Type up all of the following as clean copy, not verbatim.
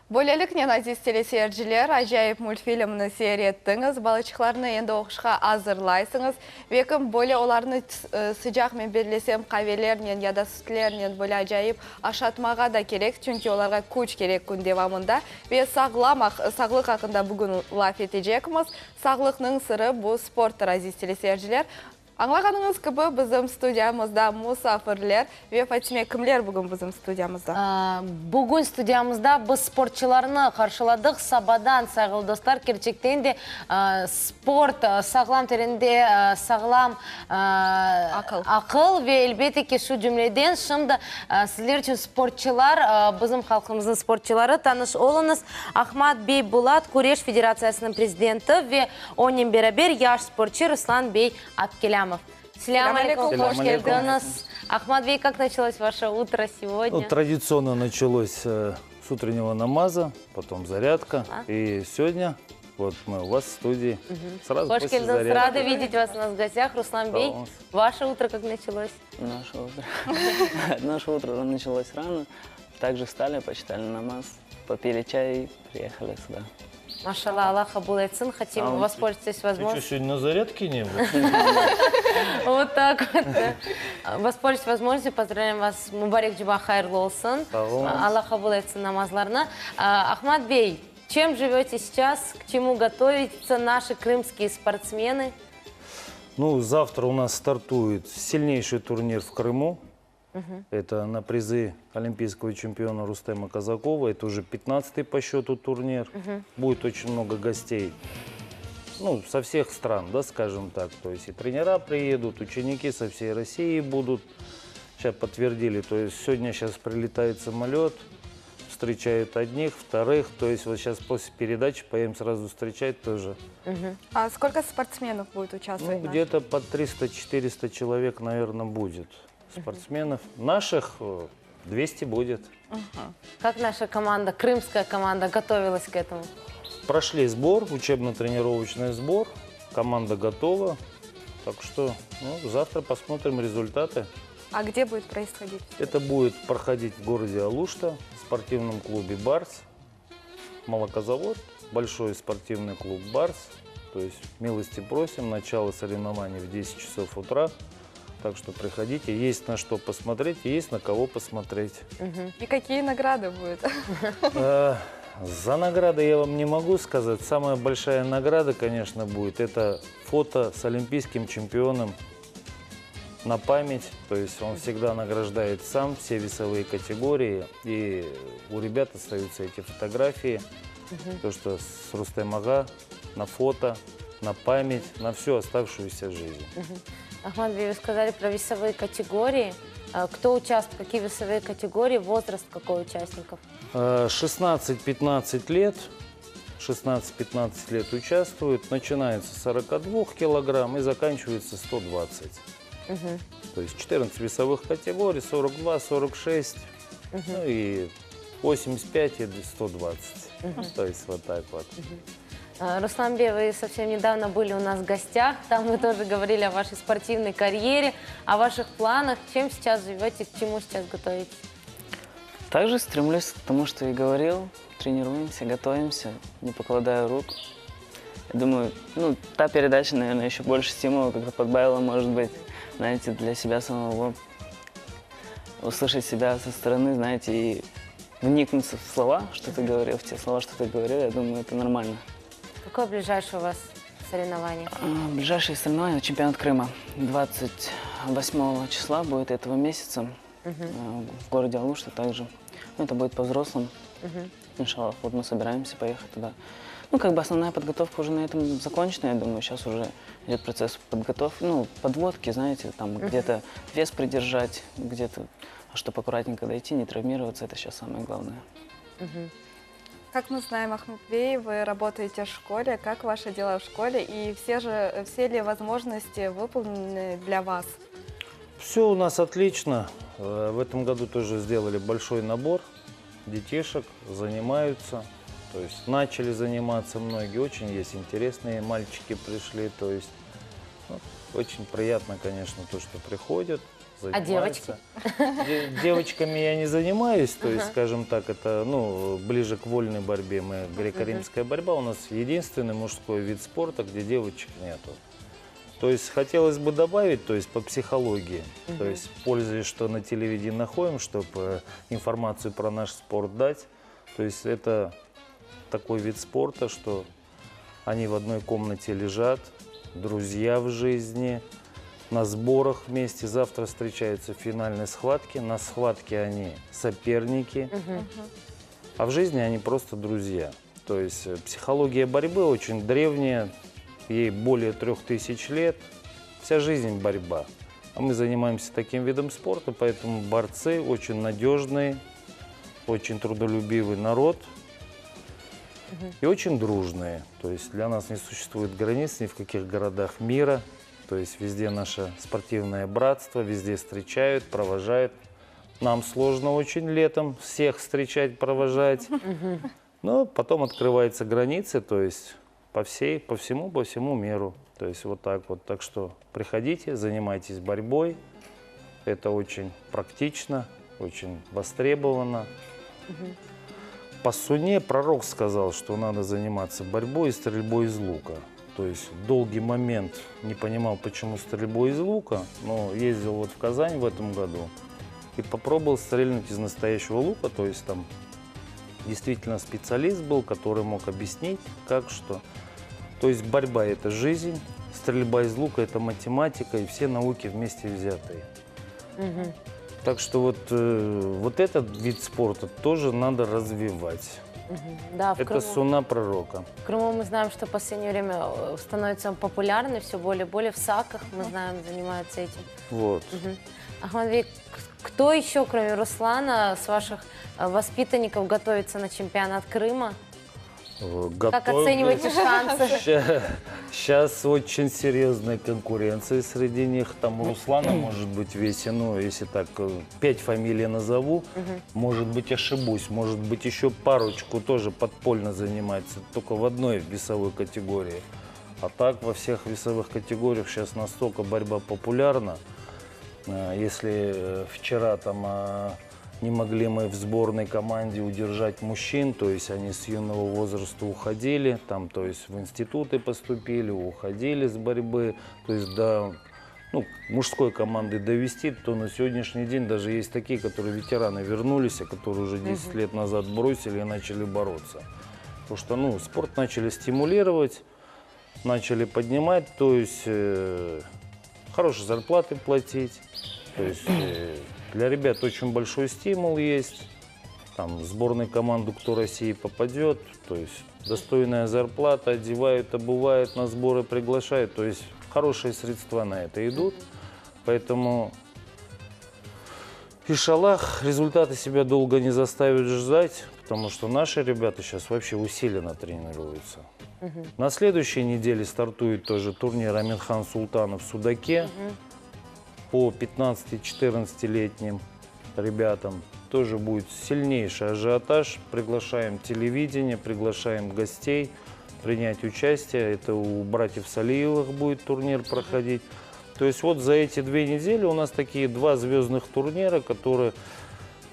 Бөлелікнен азиз телесерджілер, ажайып мультфильмні сериеттіңіз, балычықларыны енді оқышқа азырлайсыңыз. Векім бөле оларыны сыжақ мен берлесем қавелерінен, яда сүтлерінен бөле ажайып ашатмаға да керек, чүнки оларға күч керек күн девамында. Ве сағлық ақында бүгін лаф етежекіміз. Сағлықның сыры бұл спорттыр, азиз телесерджілер. Аңлағаныңыз кібі біздің студиямызда мұсафірлер. Ве Фатиме, кімлер бүгін біздің студиямызда? Бүгін студиямызда біз спортчыларыны қаршыладық. Сабадан, сағыл достар, керчектен де спорт, сағлам терінде сағлам ақыл. Ве әлбетте кешу жүмледен шымды сіздер үшін спортчылар, біздің халқымыздың спортчылары таныш олыңыз. Ахмат Бей Булат, Куреш Федерациясының президенті, ве онен берабер яш спортчы Руслан Бей Апкелям. Салям алейкум, хош келдіңіз. Ахмат Бей, как началось ваше утро сегодня? Ну, традиционно началось с утреннего намаза, потом зарядка. И сегодня вот мы у вас в студии. Сразу хош после келдіңіз, зарядки. рада видеть вас у нас в гостях. Руслан Бей, ваше утро как началось? Наше утро началось рано. Также встали, почитали намаз, попили чай и приехали сюда. Машалла, Аллаха булайтсын, хотим воспользоваться Ты возможностью. что, сегодня на зарядке не был? Вот так вот. Воспользуйтесь возможностью, поздравляем вас. Мубарик Джуба хайрлы олсын. Аллаха булайтсын намазларына. Ахмат Бей, чем живете сейчас, к чему готовятся наши крымские спортсмены? Ну, завтра у нас стартует сильнейший турнир в Крыму. Это на призы олимпийского чемпиона Рустема Казакова. Это уже 15-й по счету турнир. Будет очень много гостей. Ну, со всех стран, да, скажем так. То есть и тренера приедут, ученики со всей России будут. Сейчас подтвердили. То есть сегодня сейчас прилетает самолет, встречают одних, вторых. То есть вот сейчас после передачи поедем сразу встречать тоже. А сколько спортсменов будет участвовать? Ну, где-то по 300-400 человек, наверное, будет. Спортсменов. Наших 200 будет. Как наша команда, крымская команда, готовилась к этому? Прошли сбор, учебно-тренировочный сбор. Команда готова. Так что завтра посмотрим результаты. А где будет происходить? Это будет проходить в городе Алушта, в спортивном клубе «Барс». Молокозавод, большой спортивный клуб «Барс». То есть милости просим, начало соревнований в 10 часов утра. Так что приходите, есть на что посмотреть, есть на кого посмотреть. И какие награды будут? За награды я вам не могу сказать. Самая большая награда, конечно, будет. Это фото с олимпийским чемпионом на память. То есть он всегда награждает сам все весовые категории. И у ребят остаются эти фотографии. То, что с Рустем Ага на фото, на память, на всю оставшуюся жизнь. Ахмат Бей, вы сказали про весовые категории. Кто участвует, какие весовые категории, возраст какой участников? 16-15 лет. 16-15 лет участвуют. Начинается с 42 килограмм и заканчивается 120. То есть 14 весовых категорий, 42, 46, ну и 85 и 120. То есть вот так вот. Руслан Бей, вы совсем недавно были у нас в гостях. Там мы тоже говорили о вашей спортивной карьере, о ваших планах. Чем сейчас живете, к чему сейчас готовитесь? Также стремлюсь к тому, что и говорил. Тренируемся, готовимся, не покладая рук. Я думаю, та передача, наверное, еще больше стимула как-то подбавила, может быть, знаете, для себя самого. Услышать себя со стороны, знаете, и вникнуться в слова, что ты говорил, в те слова, что ты говорил, я думаю, это нормально. Какое ближайшее у вас соревнование? Ближайшее соревнование — чемпионат Крыма. 28 числа будет этого месяца в городе Алушта также. Это будет по взрослым. Иншаллах, вот мы собираемся поехать туда. Основная подготовка уже на этом закончена, я думаю. Сейчас уже идет процесс подготовки, подводки, знаете, там где-то вес придержать, где-то, чтобы аккуратненько дойти, не травмироваться, это сейчас самое главное. Как мы знаем, Ахмат Бей, вы работаете в школе. Как ваши дела в школе? И все ли возможности выполнены для вас? Все у нас отлично. В этом году тоже сделали большой набор детишек, занимаются. То есть начали заниматься многие, очень есть интересные мальчики пришли. То есть очень приятно, конечно, то, что приходят. занимаются. Девочками я не занимаюсь, то есть, скажем так, это ну, ближе к вольной борьбе. Мы греко-римская борьба, у нас единственный мужской вид спорта, где девочек нету. То есть хотелось бы добавить, то есть по психологии, то есть пользуясь, что на телевидении находим, чтобы информацию про наш спорт дать. То есть это такой вид спорта, что они в одной комнате лежат, друзья в жизни, на сборах вместе. Завтра встречаются в финальной схватке. На схватке они соперники, а в жизни они просто друзья. То есть психология борьбы очень древняя, ей более 3000 лет. Вся жизнь борьба. А мы занимаемся таким видом спорта, поэтому борцы очень надежные, очень трудолюбивый народ и очень дружные. То есть для нас не существует границ ни в каких городах мира. То есть везде наше спортивное братство, везде встречают, провожают. Нам сложно очень летом всех встречать, провожать. Но потом открываются границы, то есть по всему миру. То есть вот так вот. Так что приходите, занимайтесь борьбой. Это очень практично, очень востребовано. По Суне пророк сказал, что надо заниматься борьбой и стрельбой из лука. То есть долгий момент не понимал, почему стрельбой из лука, но ездил вот в Казань в этом году и попробовал стрельнуть из настоящего лука. То есть там действительно специалист был, который мог объяснить, как что. То есть борьба – это жизнь, стрельба из лука – это математика и все науки вместе взятые. Так что вот этот вид спорта тоже надо развивать. Да, в Это Крыму. суна пророка. В Крыму мы знаем, что в последнее время становится популярной, все более и более. В САКах, мы знаем, занимаются этим. Вот. Ахмадбек, кто еще, кроме Руслана, с ваших воспитанников готовится на чемпионат Крыма? Как оцениваете шансы? Сейчас очень серьезная конкуренция среди них. Там у Руслана может быть весе, ну, если так, 5 фамилий назову, может быть ошибусь, может быть еще парочку тоже подпольно занимается, только в одной весовой категории. А так во всех весовых категориях сейчас настолько борьба популярна. Если вчера там не могли мы в сборной команде удержать мужчин, то есть они с юного возраста уходили, там, то есть в институты поступили, уходили с борьбы, то есть до мужской команды довести, то на сегодняшний день даже есть такие, которые ветераны вернулись, а которые уже 10 лет назад бросили и начали бороться. Потому что спорт начали стимулировать, начали поднимать, то есть хорошие зарплаты платить, то есть для ребят очень большой стимул есть. Там в сборную команду «Кто России» попадет, то есть достойная зарплата, одевают, обувают, на сборы приглашают. То есть хорошие средства на это идут. Поэтому, иншаллах, результаты себя долго не заставят ждать, потому что наши ребята сейчас вообще усиленно тренируются. На следующей неделе стартует тоже турнир Аминхан Султанов в Судаке. По 15-14-летним ребятам тоже будет сильнейший ажиотаж. Приглашаем телевидение, приглашаем гостей принять участие. Это у братьев Салиевых будет турнир проходить. То есть вот за эти 2 недели у нас такие 2 звездных турнира, которые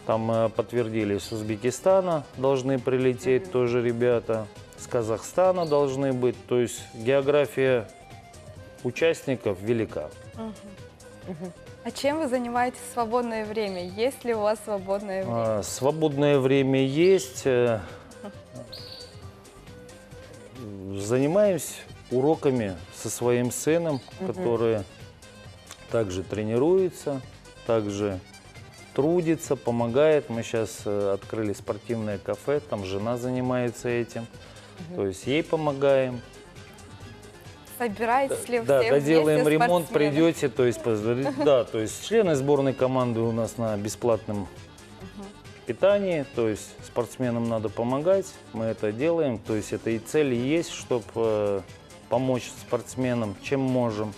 там подтвердились. С Узбекистана должны прилететь тоже ребята, с Казахстана должны быть. То есть география участников велика. А чем вы занимаетесь в свободное время? Есть ли у вас свободное время? Свободное время есть. Занимаюсь уроками со своим сыном, который также тренируется, также трудится, помогает. Мы сейчас открыли спортивное кафе, там жена занимается этим. То есть ей помогаем. Собираетесь ли Да, все доделаем вместе ремонт, спортсмены? придете, то есть, да, то есть члены сборной команды у нас на бесплатном питании, то есть спортсменам надо помогать, мы это делаем, то есть это и цель есть, чтобы помочь спортсменам, чем можем.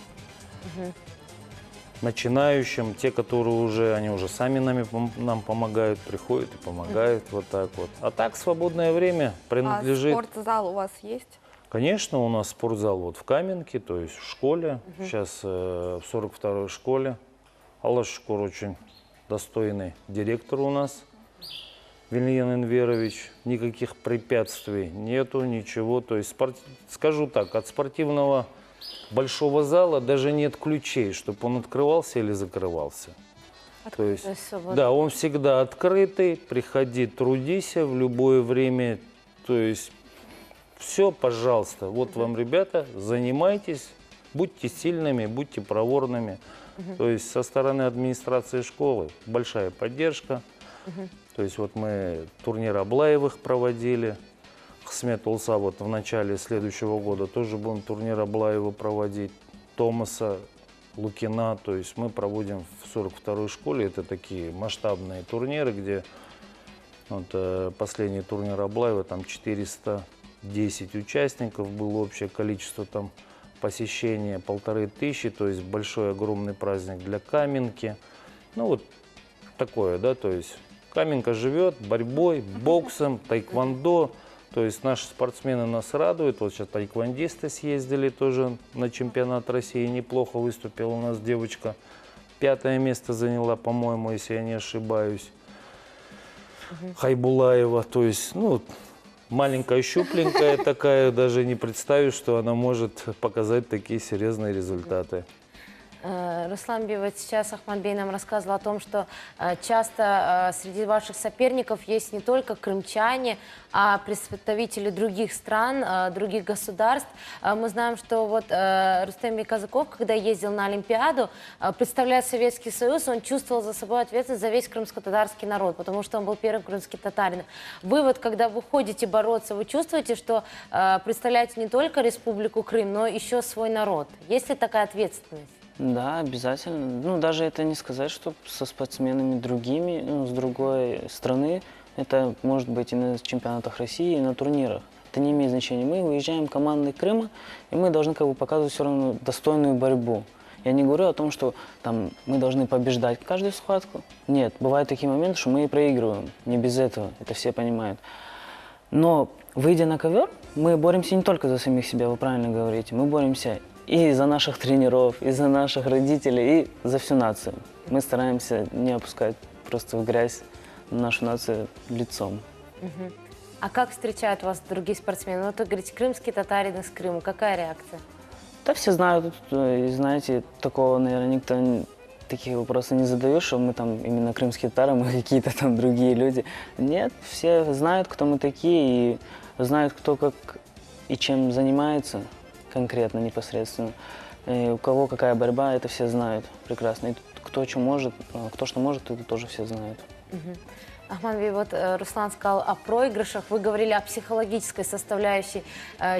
Начинающим, те, которые уже, они уже сами нам помогают, приходят и помогают, вот так вот. А так свободное время принадлежит... А спортзал у вас есть? Конечно, у нас спортзал вот в Каменке, то есть в школе, сейчас в 42-й школе Аллах шукур, очень достойный директор у нас, Вильян Энверович. Никаких препятствий нету, ничего. То есть, скажу так, от спортивного большого зала даже нет ключей, чтобы он открывался или закрывался. То есть, да, он всегда открытый, приходи, трудись в любое время. То есть, все, пожалуйста, вот вам, ребята, занимайтесь, будьте сильными, будьте проворными. То есть, со стороны администрации школы большая поддержка. То есть, вот мы турнир Аблаевых проводили. Хсмет Улса вот в начале следующего года тоже будем турнир Аблаева проводить. Томаса, Лукина, то есть мы проводим в 42-й школе. Это такие масштабные турниры, где вот, последний турнир Аблаева, там 410 участников было, общее количество там посещения 1500, то есть большой огромный праздник для Каменки. Ну вот такое, да, то есть Каменка живет борьбой, боксом, тайквондо. То есть наши спортсмены нас радуют. Вот сейчас тайквондисты съездили тоже на чемпионат России. Неплохо выступила у нас девочка. 5-е место заняла, по-моему, если я не ошибаюсь. Хайбулаева. То есть, ну, маленькая, щупленькая такая. Даже не представишь, что она может показать такие серьезные результаты. Руслан Бей, вот сейчас Ахмадбей нам рассказывал о том, что часто среди ваших соперников есть не только крымчане, а представители других стран, других государств. Мы знаем, что вот Рустем Казаков, когда ездил на Олимпиаду, представляя Советский Союз, он чувствовал за собой ответственность за весь крымско-татарский народ, потому что он был первым крымским татарином. Вы вот, когда вы ходите бороться, вы чувствуете, что представляете не только Республику Крым, но еще свой народ? Есть ли такая ответственность? Да, обязательно. Ну, даже это не сказать, что со спортсменами другими, ну, с другой страны. Это может быть и на чемпионатах России, и на турнирах. Это не имеет значения. Мы выезжаем командой Крыма, и мы должны как бы показывать все равно достойную борьбу. Я не говорю о том, что там, мы должны побеждать каждую схватку. Нет, бывают такие моменты, что мы и проигрываем. Не без этого, это все понимают. Но, выйдя на ковер, мы боремся не только за самих себя, вы правильно говорите. Мы боремся и за наших тренеров, и за наших родителей, и за всю нацию. Мы стараемся не опускать просто в грязь нашу нацию лицом. А как встречают вас другие спортсмены? Вот вы говорите, крымский татарин из Крыма. Какая реакция? Да все знают, и знаете, такого, наверное, никто таких вопросов не задает, что мы там именно крымские татары, мы какие-то там другие люди. Нет, все знают, кто мы такие, и знают, кто как и чем занимается конкретно, непосредственно. И у кого какая борьба, это все знают прекрасно. И кто что может, это тоже все знают. Ахмадбей, вот Руслан сказал о проигрышах, вы говорили о психологической составляющей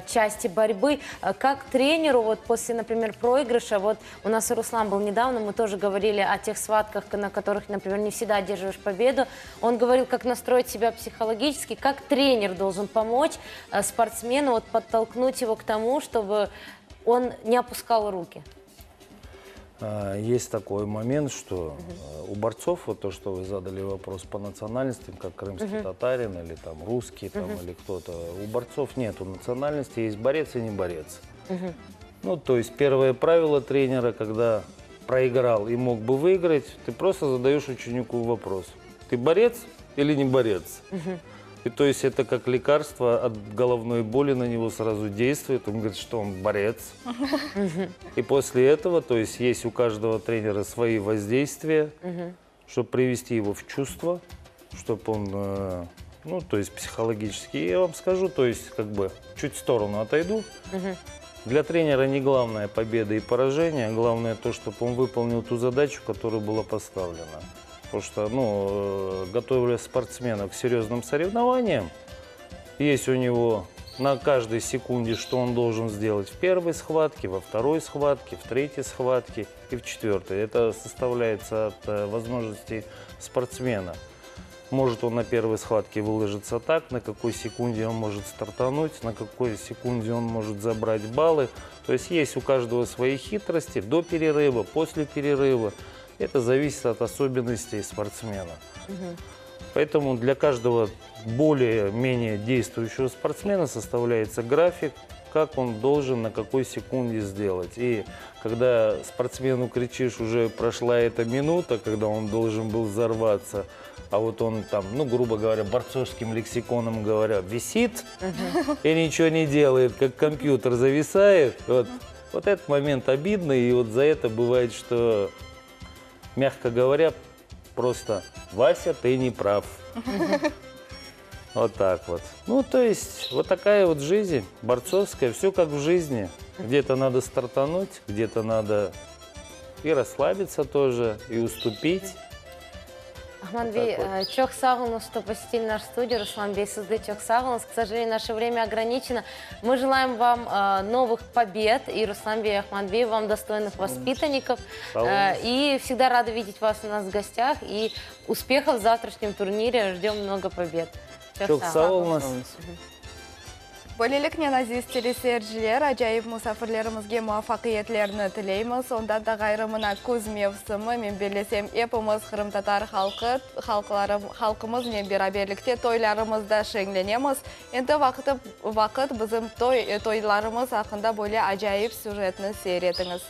части борьбы. Как тренеру вот после, например, проигрыша, вот у нас и Руслан был недавно, мы тоже говорили о тех схватках, на которых, например, не всегда одерживаешь победу. Он говорил, как настроить себя психологически, как тренер должен помочь спортсмену, вот, подтолкнуть его к тому, чтобы он не опускал руки. Есть такой момент, что у борцов, вот то, что вы задали вопрос по национальностям, как крымский татарин или там русский, там, или кто-то, у борцов нету национальности, есть борец и не борец. Ну, то есть первое правило тренера, когда проиграл и мог бы выиграть, ты просто задаешь ученику вопрос: ты борец или не борец? И то есть это как лекарство от головной боли на него сразу действует. Он говорит, что он борец. И после этого, то есть есть у каждого тренера свои воздействия, чтобы привести его в чувство, чтобы он, ну, то есть психологически. Я вам скажу, то есть как бы чуть в сторону отойду. Для тренера не главное победа и поражение, главное то, чтобы он выполнил ту задачу, которая была поставлена. Потому что, ну, готовя спортсмена к серьезным соревнованиям, есть у него на каждой секунде, что он должен сделать в первой схватке, во второй схватке, в третьей схватке и в четвертой. Это составляется от возможностей спортсмена. Может он на первой схватке выложиться так, на какой секунде он может стартануть, на какой секунде он может забрать баллы. То есть есть у каждого свои хитрости до перерыва, после перерыва. Это зависит от особенностей спортсмена. Поэтому для каждого более-менее действующего спортсмена составляется график, как он должен, на какой секунде сделать. И когда спортсмену кричишь, уже прошла эта минута, когда он должен был взорваться, а вот он там, ну, грубо говоря, борцовским лексиконом говоря, висит и ничего не делает, как компьютер зависает. Вот этот момент обидный, и вот за это бывает, что, мягко говоря, просто «Вася, ты не прав». Вот так вот. Ну, то есть, вот такая вот жизнь борцовская, все как в жизни. Где-то надо стартануть, где-то надо и расслабиться тоже, и уступить. Ахманбей, çok sağ olun, что посетили нашу студию. Русланбей, сізді çok sağ olun. К сожалению, наше время ограничено. Мы желаем вам новых побед. И Русланбей, и Ахманбей, вам достойных воспитанников. И всегда рады видеть вас у нас в гостях. И успехов в завтрашнем турнире. Ждем много побед. Çok sağ olun. Böylelikle aziz teleseyirciler, acayip misafirlerimizge muvaffaqiyetlerini tileymiz. Onda da gayrımına kuz mevsimi, men belesem hepimiz Kırım Tatar halkımız men beraberlikte toylarımızda şenlenemiz. Endi vaqt bizim toylarımız hakkında böyle acayip süjetni seyretiniz.